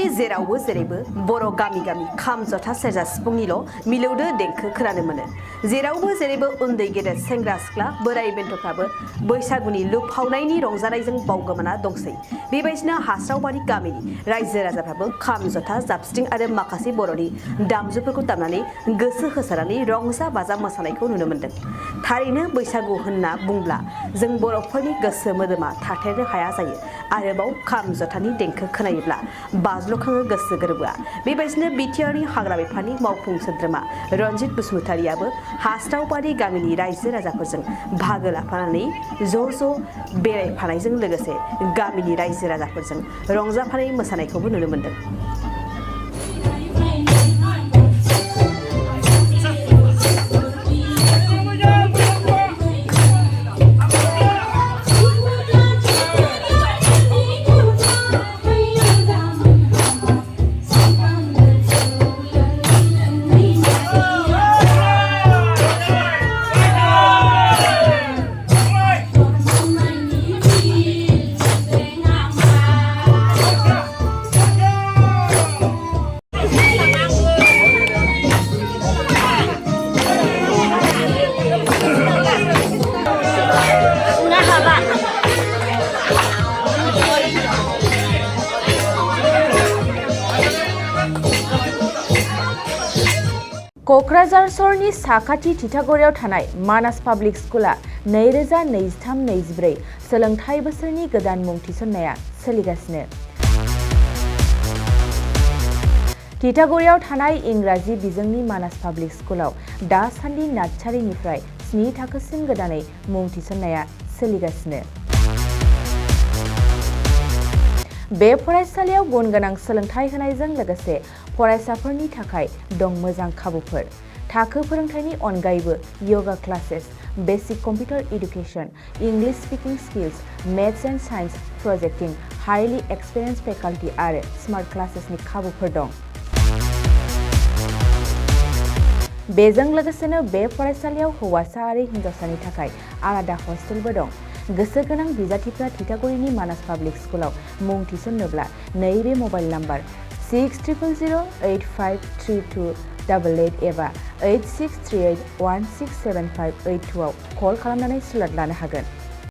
दासान्दि जेरावबो जेरैबो बर' गामि गामि खाम जथा सेरजा सिफुंनिल' मिलौदो देंखो खोनानो मोनो। जेरावबो जेरैबो उन्दै गेदेर सेंग्रा सिख्ला बोराइ बेन्थ'फ्राबो बैसागुनि लुफावनायनि रंजानायजों बावगोमाना दंसै। बेबायदिनो हास्रावबारि गामिनि रायजो राजाफ्राबो खाम जथा जाबस्रिं आरो माखासे बर'नि दामजुफोरखौ दामनानै गोसो होसारनानै रंजा बाजा मोसानायखौ नुनो मोन्दों। थारैनो बैसागु होनना बुंब्ला जों बर'फोरनि गोसो मोदोमा थाथेरनो हाया जायो। आरोबाव खाम जथानि देंखो खोनायोब्ला बाज्ल'खाङो गोसो गोरबोआ। बेबायदिनो बिटिआरनि हाग्रा बिफाननि मावफुं सोद्रोमा रनजित बसुमतारियाबो हास्रावबारि गामिनि रायजो राजाफोरजों बाहागो लाफानानै ज' बेरायफानायजों लोगोसे गामिनि रायजो राजाफोरजों रंजाफानाय मोसानायखौबो नुनो मोन्दों। क'क्राझार सहरनि साखाथि तितागुरियाव थानाय मानास पाब्लिक स्कुला 2023-24 सोलोंथाइ बोसोरनि गोदान मुं थिसननाया सोलिगासिनो। तितागुरियाव थानाय इंराजि बिजोंनि मानास पाब्लिक स्कुलाव दासान्दि नार्सारिनिफ्राय 7 थाखोसिम गोदानै मुं थिसननाया सोलिगासिनो। बे फरायसालियाव गुन गोनां सोलोंथाइ होनायजों लोगोसे फरायसाफोरनि थाखाय दं मोजां खाबुफोर। थाखो फोरोंथायनि अनगायैबो yoga classes, basic computer education, English speaking skills, maths and science प्रजेक्टिं, हाइलि एक्सपिरियेन्स फेकाल्टी आरो स्मार्ट क्लासेसनि खाबुफोर दं। बेजों लोगोसेनो बे फरायसालियाव हौवासा आरो हिन्जावसानि थाखाय आलादा हस्टेलबो दं। गोसो गोनां बिजाथिफ्रा तितागुरिनि मानास पाब्लिक स्कुलाव मुं थिसन्नोब्ला नैबे मबाइल नाम्बार 6000853288 एबा 8638167582 आव कल खालामनानै सुलाद लानो हागोन।